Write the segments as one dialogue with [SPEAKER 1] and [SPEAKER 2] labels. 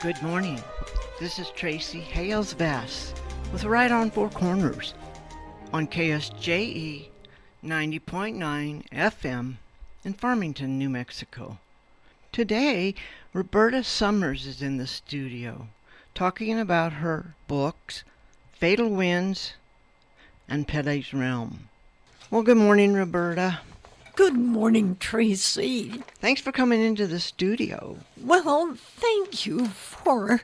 [SPEAKER 1] Good morning. This is Tracy Hales-Vass with Right on Four Corners on KSJE 90.9 FM in Farmington, New Mexico. Today, Roberta Summers is in the studio talking about her books, Fatal Winds and Pele's Realm. Well, good morning, Roberta.
[SPEAKER 2] Good morning, Tracy.
[SPEAKER 1] Thanks for coming into the studio.
[SPEAKER 2] Well, thank you for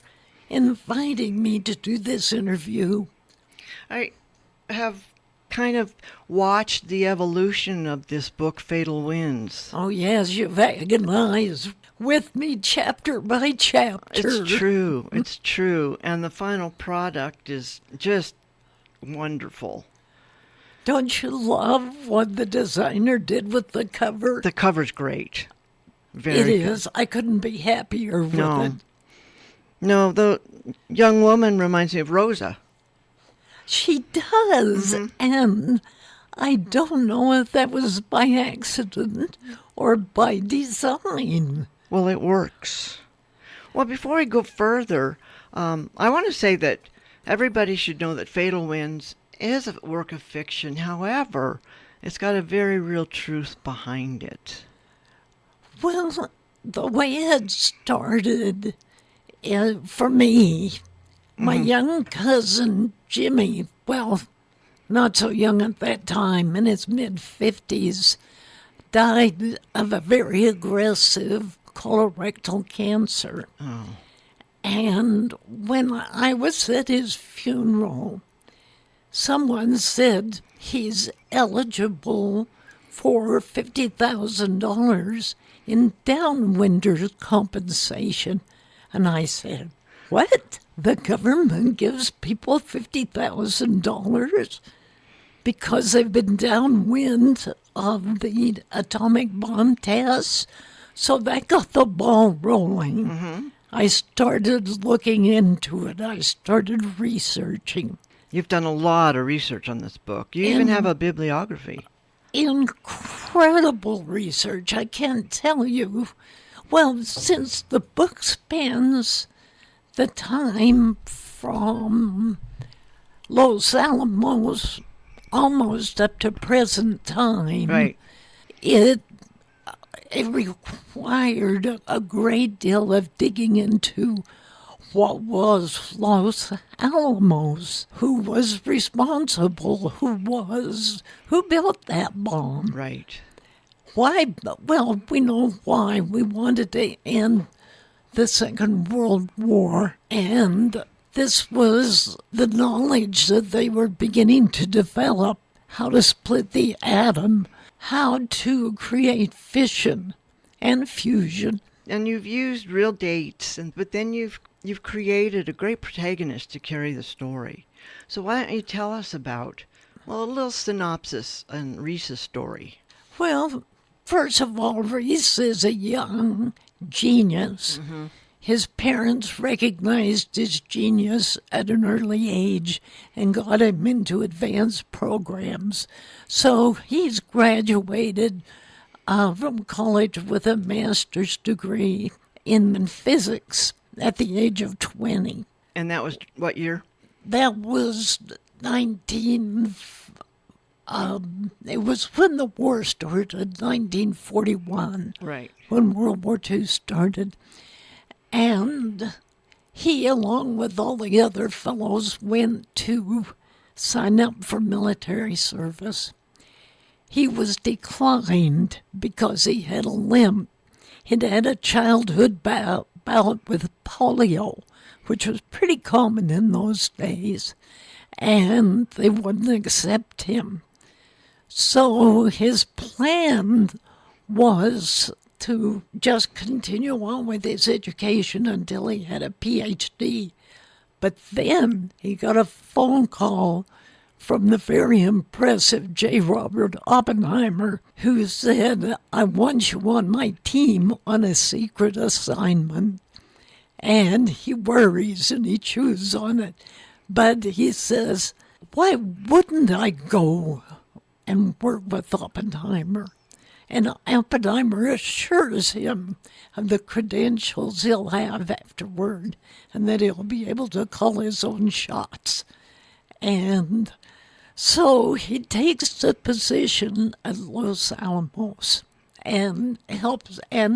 [SPEAKER 2] inviting me to do this interview.
[SPEAKER 1] I have kind of watched the evolution of this book, Fatal Winds.
[SPEAKER 2] Oh, yes, you've agonized with me chapter by chapter.
[SPEAKER 1] It's true. And the final product is just wonderful.
[SPEAKER 2] Don't you love what the designer did with the cover?
[SPEAKER 1] The cover's great. Very
[SPEAKER 2] It
[SPEAKER 1] good.
[SPEAKER 2] is. I couldn't be happier with it.
[SPEAKER 1] No, the young woman reminds me of Rosa.
[SPEAKER 2] She does. And I don't know if that was by accident or by design.
[SPEAKER 1] Well, it works. Well, before we go further, I want to say that everybody should know that Fatal Winds is a work of fiction. However, it's got a very real truth behind it.
[SPEAKER 2] Well, the way it started, for me, my young cousin Jimmy, well, not so young at that time, in his mid-50s, died of a very aggressive colorectal cancer.
[SPEAKER 1] Oh.
[SPEAKER 2] And when I was at his funeral, someone said he's eligible for $50,000 in downwinders compensation. And I said, what? The government gives people $50,000 because they've been downwind of the atomic bomb tests? So that got the ball rolling. I started looking into it. I started researching.
[SPEAKER 1] You've done a lot of research on this book. You even have a bibliography.
[SPEAKER 2] Incredible research. I can't tell you. Well, since the book spans the time from Los Alamos almost up to present time,
[SPEAKER 1] Right.
[SPEAKER 2] it required a great deal of digging into what was Los Alamos, who was responsible, who built that bomb.
[SPEAKER 1] Right.
[SPEAKER 2] Why? Well, we know why. We wanted to end the Second World War, and this was the knowledge that they were beginning to develop, how to split the atom, how to create fission and fusion.
[SPEAKER 1] And you've used real dates, but then you've created a great protagonist to carry the story. So why don't you tell us about, well, a little synopsis on Reese's story.
[SPEAKER 2] Well, first of all, Reese is a young genius. His parents recognized his genius at an early age and got him into advanced programs. So he's graduated from college with a master's degree in physics at the age of 20.
[SPEAKER 1] And that was what year?
[SPEAKER 2] That was it was when the war started, 1941.
[SPEAKER 1] Right.
[SPEAKER 2] When World War II started. And he, along with all the other fellows, went to sign up for military service. He was declined because he had a limp. He'd had a childhood bout with polio, which was pretty common in those days, and they wouldn't accept him. So his plan was to just continue on with his education until he had a PhD. But then he got a phone call from the very impressive J. Robert Oppenheimer, who said, I want you on my team on a secret assignment. And he worries and he chews on it. But he says, why wouldn't I go and work with Oppenheimer? And Oppenheimer assures him of the credentials he'll have afterward and that he'll be able to call his own shots. And so he takes the position at Los Alamos and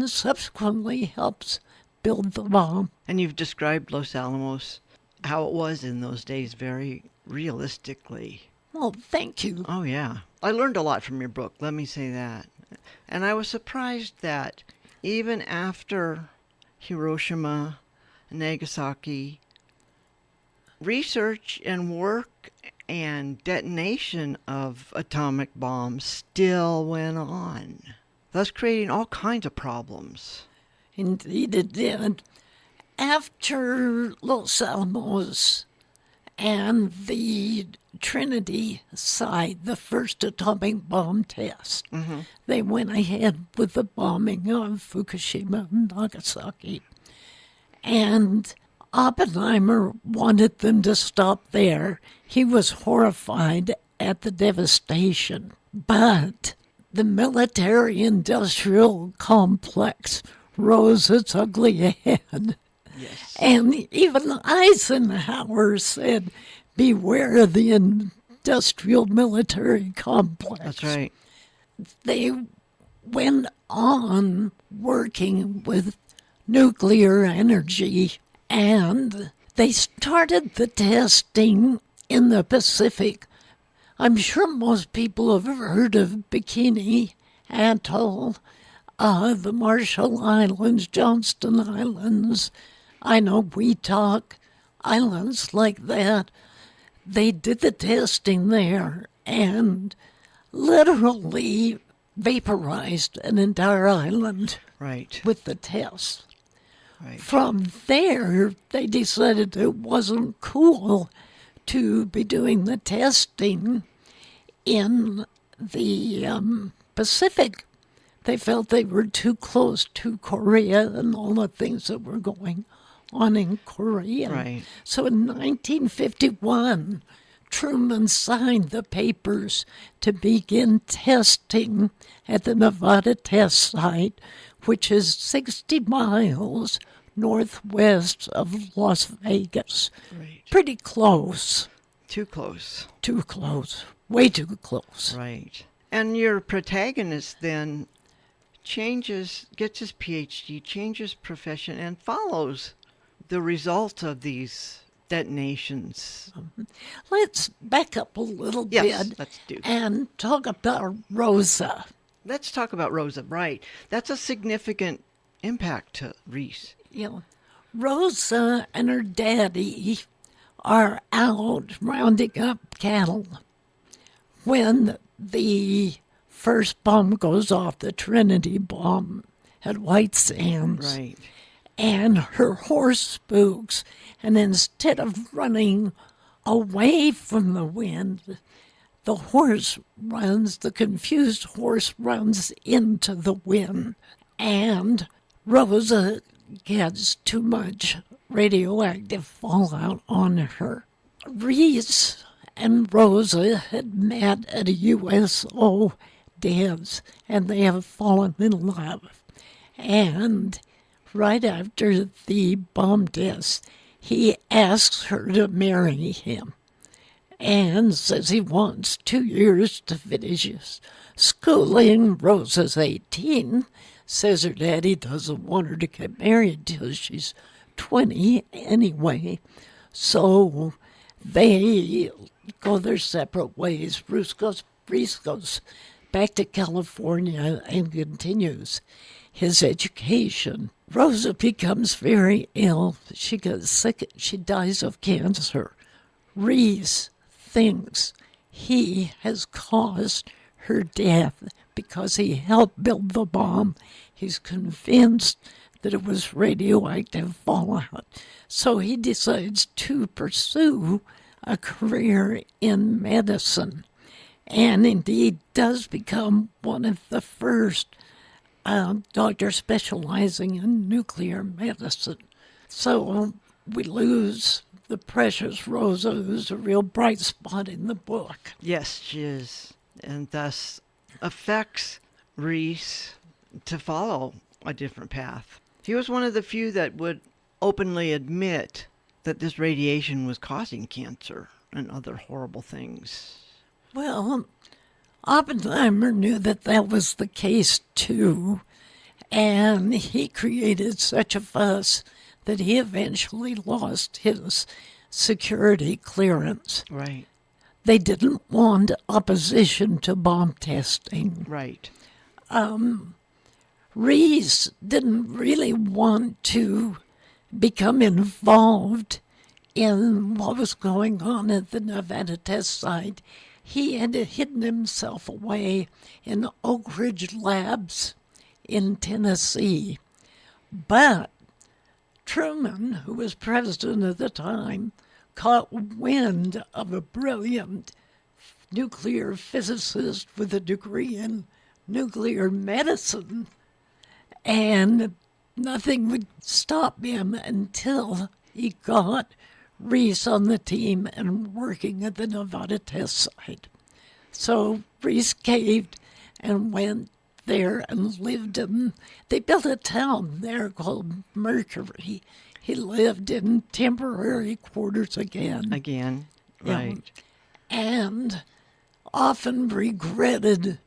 [SPEAKER 2] subsequently helps build the bomb.
[SPEAKER 1] And you've described Los Alamos, how it was in those days, very realistically.
[SPEAKER 2] Well, thank you.
[SPEAKER 1] Oh, yeah. I learned a lot from your book, let me say that. And I was surprised that even after Hiroshima and Nagasaki, research and work and detonation of atomic bombs still went on, thus creating all kinds of problems.
[SPEAKER 2] Indeed it did. After Los Alamos and the Trinity site, the first atomic bomb test, they went ahead with the bombing of Fukushima and Nagasaki. And Oppenheimer wanted them to stop there. He was horrified at the devastation. But the military-industrial complex rose its ugly head.
[SPEAKER 1] Yes.
[SPEAKER 2] And even Eisenhower said, beware the industrial military complex.
[SPEAKER 1] That's right.
[SPEAKER 2] They went on working with nuclear energy, and they started the testing in the Pacific. I'm sure most people have heard of Bikini Atoll, the Marshall Islands, Johnston Islands. I know Weetalk, islands like that. They did the testing there and literally vaporized an entire island
[SPEAKER 1] Right.
[SPEAKER 2] with the tests.
[SPEAKER 1] Right.
[SPEAKER 2] From there, they decided it wasn't cool to be doing the testing in the Pacific. They felt they were too close to Korea and all the things that were going on in Korea.
[SPEAKER 1] Right.
[SPEAKER 2] So in 1951, Truman signed the papers to begin testing at the Nevada test site, which is 60 miles northwest of Las Vegas.
[SPEAKER 1] Right.
[SPEAKER 2] Pretty close.
[SPEAKER 1] Too close.
[SPEAKER 2] Too close. Way too close.
[SPEAKER 1] Right. And your protagonist then gets his PhD, changes profession, and follows the result of these detonations.
[SPEAKER 2] Let's back up a little
[SPEAKER 1] Yes,
[SPEAKER 2] bit
[SPEAKER 1] let's do.
[SPEAKER 2] and talk about Rosa.
[SPEAKER 1] Let's talk about Rosa. Right. That's a significant impact to Reese.
[SPEAKER 2] You know, Rosa and her daddy are out rounding up cattle when the first bomb goes off, the Trinity bomb at White Sands.
[SPEAKER 1] Right.
[SPEAKER 2] And her horse spooks, and instead of running away from the wind, the confused horse runs into the wind, and Rosa gets too much radioactive fallout on her. Reese and Rosa had met at a USO dance, and they have fallen in love. And right after the bomb test, he asks her to marry him and says he wants 2 years to finish his schooling. Rosa's 18, says her daddy doesn't want her to get married till she's 20 anyway. So they go their separate ways. Reese goes back to California and continues his education. Rosa becomes very ill. She gets sick. She dies of cancer. Reese thinks he has caused her death because he helped build the bomb. He's convinced that it was radioactive fallout. So he decides to pursue a career in medicine, and indeed does become one of the first doctors specializing in nuclear medicine. So we lose the precious Rosa, who's a real bright spot in the book.
[SPEAKER 1] Yes, she is. And thus affects Reese to follow a different path. He was one of the few that would openly admit that this radiation was causing cancer and other horrible things.
[SPEAKER 2] Well, Oppenheimer knew that was the case too, and he created such a fuss that he eventually lost his security clearance.
[SPEAKER 1] Right.
[SPEAKER 2] They didn't want opposition to bomb testing.
[SPEAKER 1] Right.
[SPEAKER 2] Reese didn't really want to become involved in what was going on at the Nevada test site. He had hidden himself away in Oak Ridge Labs in Tennessee. But Truman, who was president at the time, caught wind of a brilliant nuclear physicist with a degree in nuclear medicine, and nothing would stop him until he got Reese on the team and working at the Nevada test site. So Reese caved and went there and lived in, they built a town there called Mercury. He lived in temporary quarters again.
[SPEAKER 1] Again, right.
[SPEAKER 2] And often regretted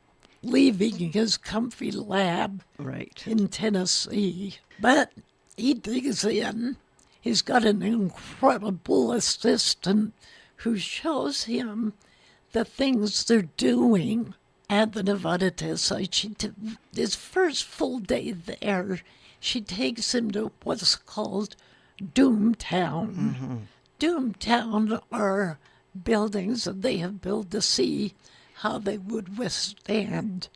[SPEAKER 2] leaving his comfy lab
[SPEAKER 1] Right.
[SPEAKER 2] in Tennessee. But he digs in. He's got an incredible assistant who shows him the things they're doing at the Nevada test site. His first full day there, she takes him to what's called Doomtown.
[SPEAKER 1] Mm-hmm.
[SPEAKER 2] Doomtown are buildings that they have built to see how they would withstand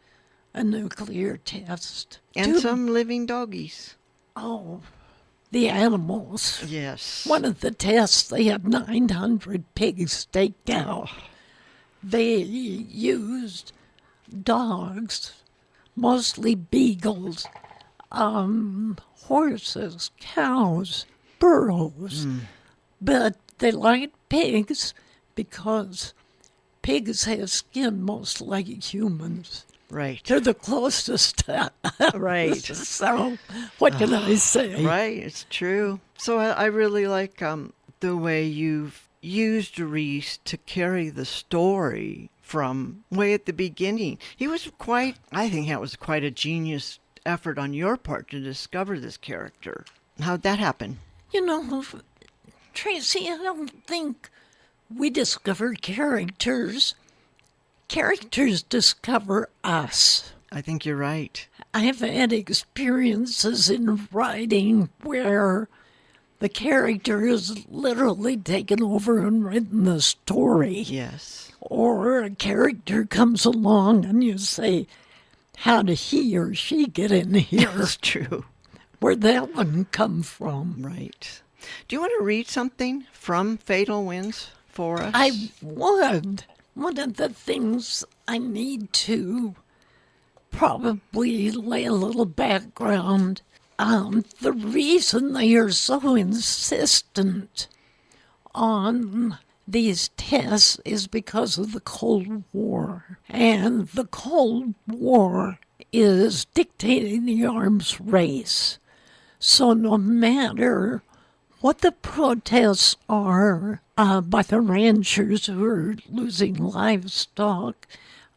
[SPEAKER 2] a nuclear test.
[SPEAKER 1] And some living doggies.
[SPEAKER 2] Oh, the animals.
[SPEAKER 1] Yes.
[SPEAKER 2] One of the tests, they had 900 pigs staked out.
[SPEAKER 1] Oh.
[SPEAKER 2] They used dogs, mostly beagles, horses, cows, burros. But they liked pigs because pigs have skin most like humans.
[SPEAKER 1] Right.
[SPEAKER 2] They're the closest to us.
[SPEAKER 1] Right.
[SPEAKER 2] So what can I say?
[SPEAKER 1] Right, it's true. So I really like the way you've used Reese to carry the story from way at the beginning. He was I think that was quite a genius effort on your part to discover this character. How'd that happen?
[SPEAKER 2] You know, Tracy, I don't think we discover characters. Characters discover us.
[SPEAKER 1] I think you're right.
[SPEAKER 2] I've had experiences in writing where the character is literally taken over and written the story.
[SPEAKER 1] Yes.
[SPEAKER 2] Or a character comes along and you say, how did he or she get in here?
[SPEAKER 1] That's true.
[SPEAKER 2] Where'd that one come from?
[SPEAKER 1] Right. Do you want to read something from Fatal Winds for us?
[SPEAKER 2] I would. One of the things I need to probably lay a little background. The reason they are so insistent on these tests is because of the Cold War. And the Cold War is dictating the arms race. So no matter what the protests are by the ranchers who are losing livestock,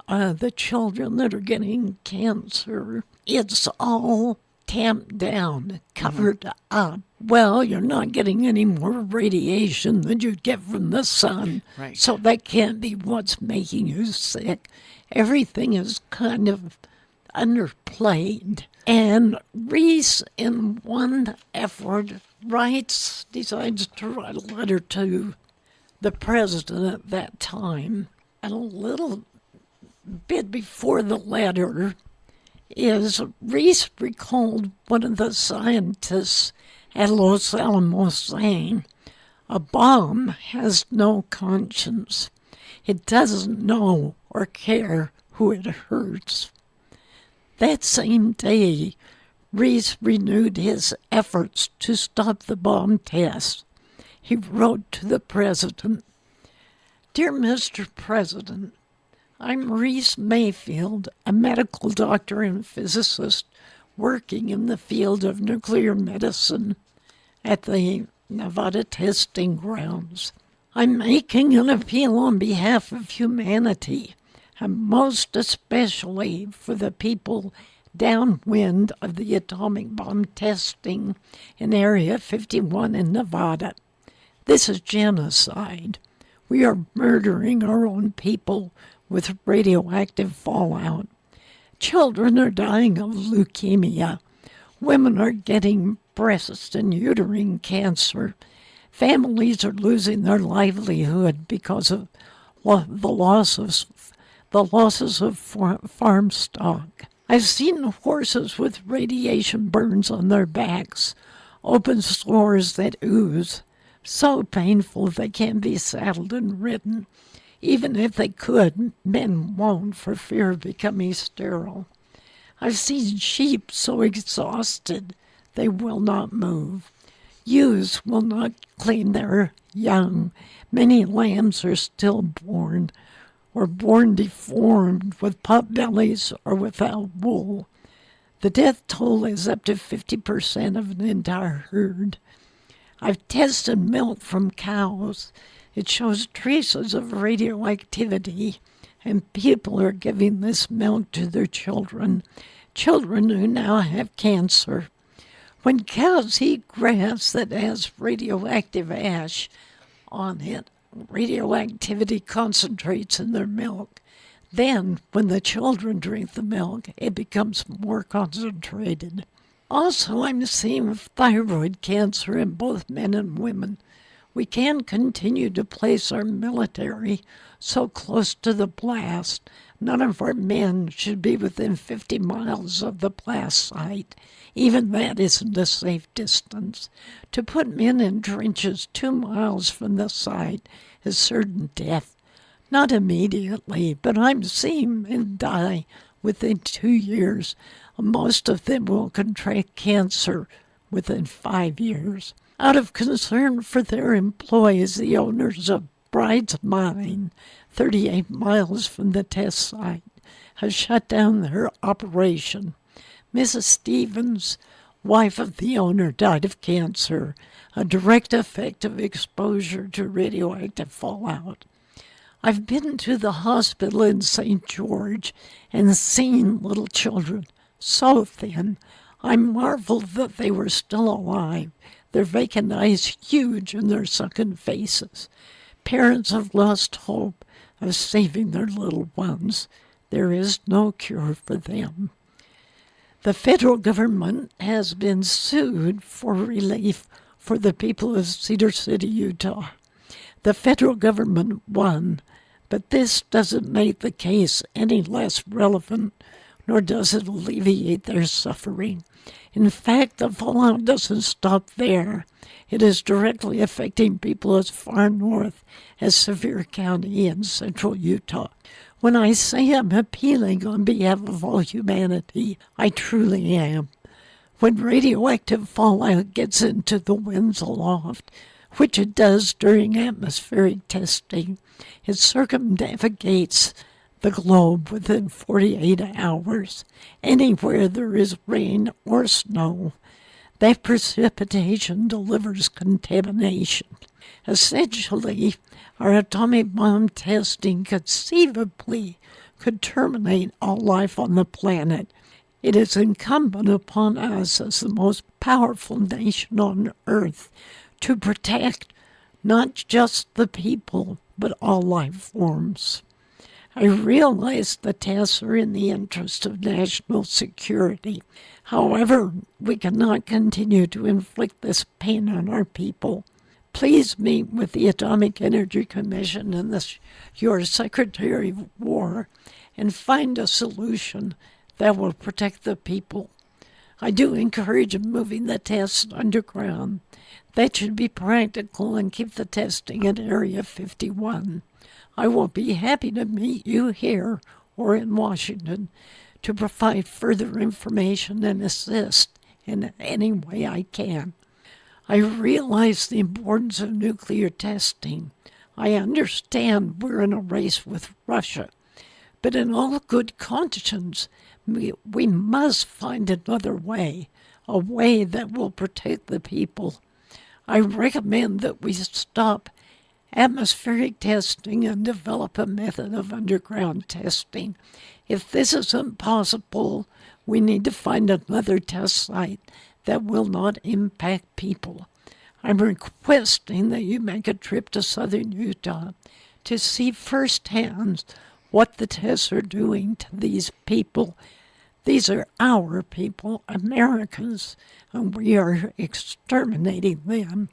[SPEAKER 2] the children that are getting cancer, it's all tamped down, covered up. Well, you're not getting any more radiation than you get from the sun.
[SPEAKER 1] Right.
[SPEAKER 2] So that can't be what's making you sick. Everything is kind of underplayed. And Reese, in one effort, decides to write a letter to the president at that time. And a little bit before the letter is Reese recalled one of the scientists at Los Alamos saying, a bomb has no conscience. It doesn't know or care who it hurts. That same day, Reese renewed his efforts to stop the bomb test. He wrote to the president, Dear Mr. President, I'm Reese Mayfield, a medical doctor and physicist working in the field of nuclear medicine at the Nevada testing grounds. I'm making an appeal on behalf of humanity, and most especially for the people downwind of the atomic bomb testing in Area 51 in Nevada. This is genocide. We are murdering our own people with radioactive fallout. Children are dying of leukemia. Women are getting breast and uterine cancer. Families are losing their livelihood because of the losses of farm stock. I've seen horses with radiation burns on their backs, open sores that ooze, so painful they can't be saddled and ridden. Even if they could, men won't for fear of becoming sterile. I've seen sheep so exhausted they will not move. Ewes will not clean their young. Many lambs are stillborn or born deformed with pot bellies or without wool. The death toll is up to 50% of an entire herd. I've tested milk from cows. It shows traces of radioactivity, and people are giving this milk to their children who now have cancer. When cows eat grass that has radioactive ash on it, radioactivity concentrates in their milk. Then, when the children drink the milk, it becomes more concentrated. Also, I'm seeing thyroid cancer in both men and women. We can't continue to place our military so close to the blast. None of our men should be within 50 miles of the blast site. Even that isn't a safe distance. To put men in trenches 2 miles from the site is certain death. Not immediately, but I'm seeing men die within 2 years. Most of them will contract cancer within 5 years. Out of concern for their employees, the owners of Bride's Mine, 38 miles from the test site, have shut down their operation. Mrs. Stevens, wife of the owner, died of cancer, a direct effect of exposure to radioactive fallout. I've been to the hospital in St. George and seen little children so thin. I marveled that they were still alive, their vacant eyes huge in their sunken faces. Parents have lost hope of saving their little ones. There is no cure for them. The federal government has been sued for relief for the people of Cedar City, Utah. The federal government won, but this doesn't make the case any less relevant, nor does it alleviate their suffering. In fact, the fallout doesn't stop there. It is directly affecting people as far north as Sevier County in central Utah. When I say I'm appealing on behalf of all humanity, I truly am. When radioactive fallout gets into the winds aloft, which it does during atmospheric testing, it circumnavigates the globe within 48 hours. Anywhere there is rain or snow, that precipitation delivers contamination. Essentially, our atomic bomb testing conceivably could terminate all life on the planet. It is incumbent upon us as the most powerful nation on Earth to protect not just the people, but all life forms. I realize the tests are in the interest of national security. However, we cannot continue to inflict this pain on our people. Please meet with the Atomic Energy Commission and your Secretary of War and find a solution that will protect the people. I do encourage moving the tests underground. That should be practical and keep the testing at Area 51. I will be happy to meet you here or in Washington to provide further information and assist in any way I can. I realize the importance of nuclear testing. I understand we're in a race with Russia. But in all good conscience, we must find another way, a way that will protect the people. I recommend that we stop atmospheric testing and develop a method of underground testing. If this isn't possible, we need to find another test site that will not impact people. I'm requesting that you make a trip to southern Utah to see firsthand what the tests are doing to these people. These are our people, Americans, and we are exterminating them.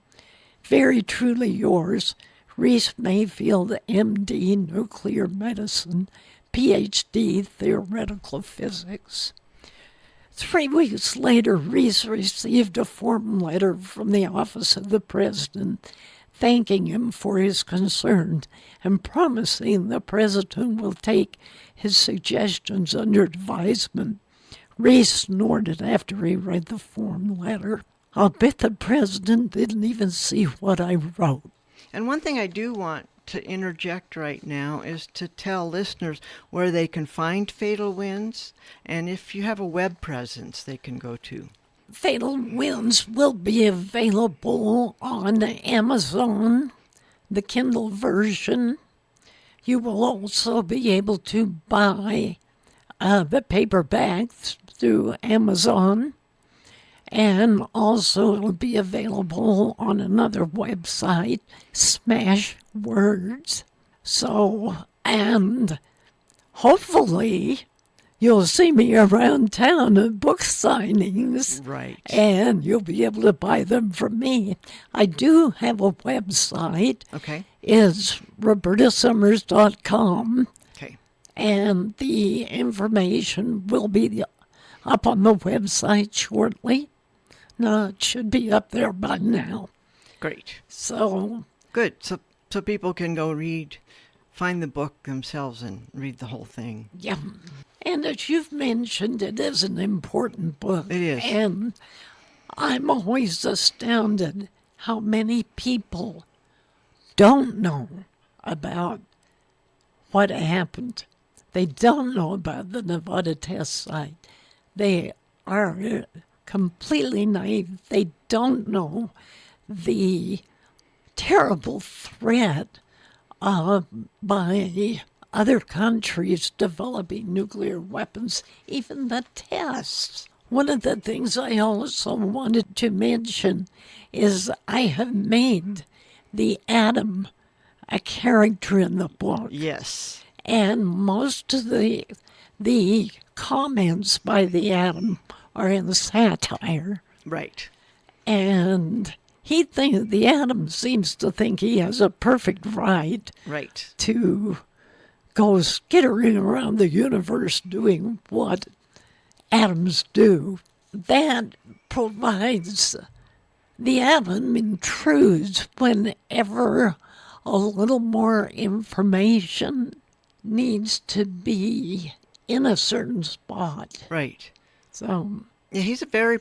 [SPEAKER 2] Very truly yours, Reese Mayfield, M.D., Nuclear Medicine, Ph.D., Theoretical Physics. 3 weeks later, Reese received a form letter from the Office of the President thanking him for his concern and promising the President will take his suggestions under advisement. Reese snorted after he read the form letter. I'll bet the President didn't even see what I wrote.
[SPEAKER 1] And one thing I do want to interject right now is to tell listeners where they can find Fatal Winds, and if you have a web presence they can go to.
[SPEAKER 2] Fatal Winds will be available on Amazon, the Kindle version. You will also be able to buy the paperbacks through Amazon. And also it'll be available on another website, Smashwords. So, and hopefully you'll see me around town at book signings.
[SPEAKER 1] Right.
[SPEAKER 2] And you'll be able to buy them from me. I do have a website.
[SPEAKER 1] Okay.
[SPEAKER 2] It's robertasummers.com.
[SPEAKER 1] Okay.
[SPEAKER 2] And the information will be up on the website shortly. No, it should be up there by now.
[SPEAKER 1] Great.
[SPEAKER 2] So
[SPEAKER 1] Good. So people can go find the book themselves and read the whole thing.
[SPEAKER 2] yeah. And as you've mentioned, it is an important book.
[SPEAKER 1] It is.
[SPEAKER 2] And I'm always astounded how many people don't know about what happened. They don't know about the Nevada test site. They are completely naive. They don't know the terrible threat by other countries developing nuclear weapons, even the tests. One of the things I also wanted to mention is I have made the atom a character in the book.
[SPEAKER 1] Yes.
[SPEAKER 2] And most of the comments by the atom are in satire.
[SPEAKER 1] Right.
[SPEAKER 2] And the atom seems to think he has a perfect right
[SPEAKER 1] Right.
[SPEAKER 2] to go skittering around the universe doing what atoms do. That provides, the atom intrudes whenever a little more information needs to be in a certain spot.
[SPEAKER 1] Right.
[SPEAKER 2] So,
[SPEAKER 1] Yeah, he's a very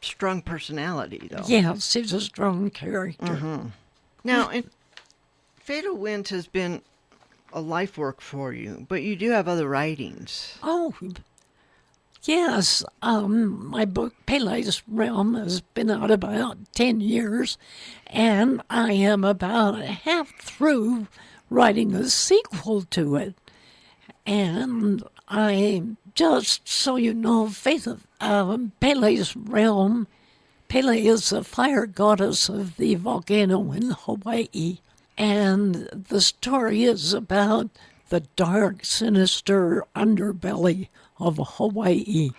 [SPEAKER 1] strong personality, though.
[SPEAKER 2] yes, he's a strong character.
[SPEAKER 1] Now, Fatal Winds has been a life work for you, but you do have other writings.
[SPEAKER 2] Oh, yes. My book, Pele's Realm, has been out about 10 years, and I am about half through writing a sequel to it. And just so you know, Pele's Realm, Pele is the fire goddess of the volcano in Hawaii. And the story is about the dark, sinister underbelly of Hawaii.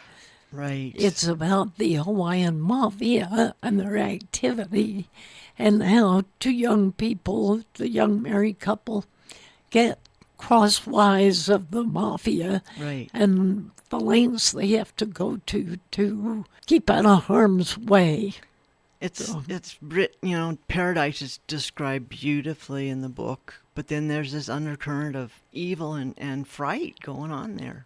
[SPEAKER 1] Right.
[SPEAKER 2] It's about the Hawaiian mafia and their activity, and how two young people, the young married couple, get crosswise of the mafia,
[SPEAKER 1] Right.
[SPEAKER 2] and the lengths they have to go to keep out of harm's way.
[SPEAKER 1] It's written, paradise is described beautifully in the book, but then there's this undercurrent of evil and fright going on there.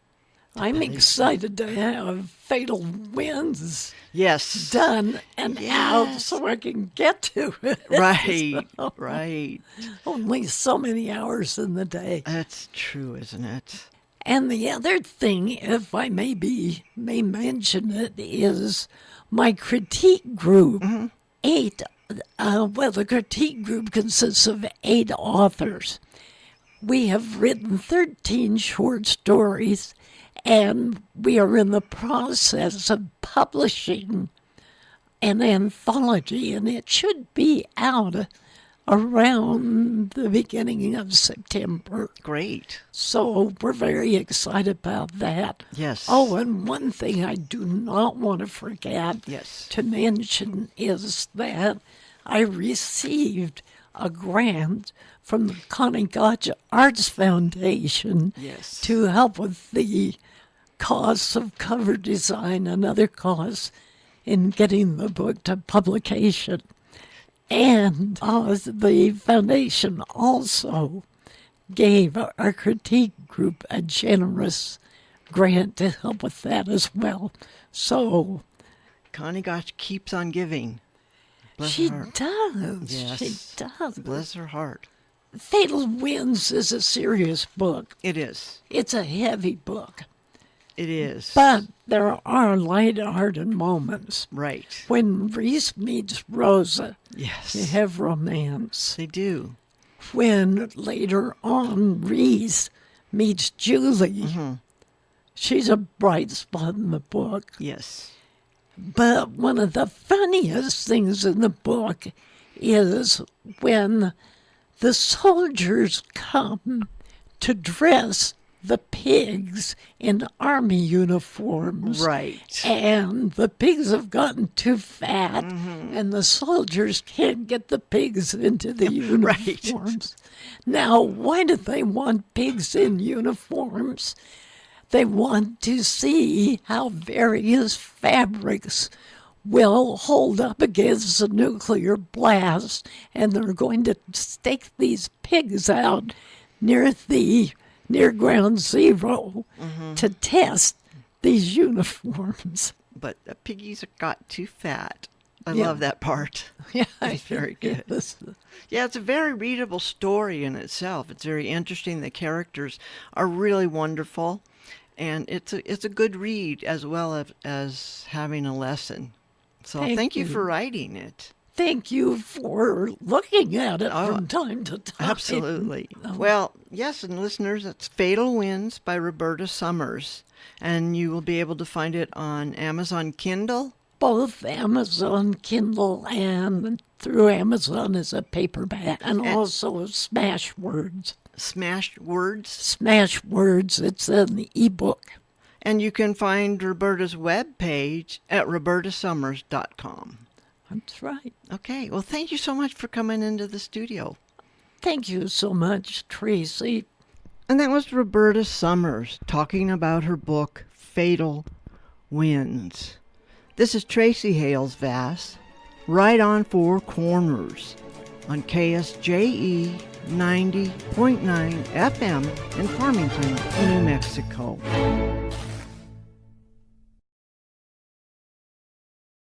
[SPEAKER 2] I'm excited to have Fatal Winds
[SPEAKER 1] Yes.
[SPEAKER 2] done and out
[SPEAKER 1] Yes.
[SPEAKER 2] so I can get to it.
[SPEAKER 1] Right.
[SPEAKER 2] So,
[SPEAKER 1] Right.
[SPEAKER 2] only so many hours in the day.
[SPEAKER 1] That's true, isn't it?
[SPEAKER 2] And the other thing, if I may mention it, is my critique group. The critique group consists of 8 authors. We have written 13 short stories, and we are in the process of publishing an anthology, and it should be out around the beginning of September.
[SPEAKER 1] Great.
[SPEAKER 2] So we're very excited about that.
[SPEAKER 1] Yes.
[SPEAKER 2] Oh, and one thing I do not want to forget
[SPEAKER 1] Yes.
[SPEAKER 2] to mention is that I received a grant from the Connie Arts Foundation
[SPEAKER 1] Yes.
[SPEAKER 2] to help with the costs of cover design and other costs in getting the book to publication. And the foundation also gave our critique group a generous grant to help with that as well. So
[SPEAKER 1] Connie Gotch keeps on giving. Bless
[SPEAKER 2] she
[SPEAKER 1] her heart.
[SPEAKER 2] does.
[SPEAKER 1] Yes.
[SPEAKER 2] She does.
[SPEAKER 1] Bless her heart.
[SPEAKER 2] Fatal Winds is a serious book.
[SPEAKER 1] It is.
[SPEAKER 2] It's a heavy book.
[SPEAKER 1] It is.
[SPEAKER 2] But there are light-hearted moments.
[SPEAKER 1] Right.
[SPEAKER 2] When Reese meets Rosa,
[SPEAKER 1] Yes.
[SPEAKER 2] you have romance.
[SPEAKER 1] They do.
[SPEAKER 2] When later on Reese meets Julie, she's a bright spot in the book.
[SPEAKER 1] Yes.
[SPEAKER 2] But one of the funniest things in the book is when the soldiers come to dress the pigs in army uniforms.
[SPEAKER 1] Right.
[SPEAKER 2] And the pigs have gotten too fat, and the soldiers can't get the pigs into the uniforms. Now, why do they want pigs in uniforms? They want to see how various fabrics will hold up against a nuclear blast, and they're going to stake these pigs out near ground zero to test these uniforms.
[SPEAKER 1] But the piggies got too fat. I
[SPEAKER 2] Yeah.
[SPEAKER 1] love that part.
[SPEAKER 2] Yeah,
[SPEAKER 1] It's very good.
[SPEAKER 2] yes.
[SPEAKER 1] Yeah, it's a very readable story in itself. It's very interesting. The characters are really wonderful, and it's a good read as well as having a lesson. So thank you
[SPEAKER 2] you.
[SPEAKER 1] for writing it.
[SPEAKER 2] Thank you for looking at it from time to time.
[SPEAKER 1] Absolutely. Well, yes, and listeners, it's Fatal Winds by Roberta Summers, and you will be able to find it on Amazon Kindle.
[SPEAKER 2] Both Amazon Kindle and through Amazon as a paperback, and also Smashwords.
[SPEAKER 1] Smashwords.
[SPEAKER 2] Smashwords, it's an ebook.
[SPEAKER 1] And you can find Roberta's webpage at robertasummers.com.
[SPEAKER 2] That's right.
[SPEAKER 1] Okay, well, thank you so much for coming into the studio.
[SPEAKER 2] Thank you so much, Tracy.
[SPEAKER 1] And that was Roberta Summers talking about her book, Fatal Winds. This is Tracy Hales Vass, right on Four Corners, on KSJE 90.9 FM in Farmington, New Mexico.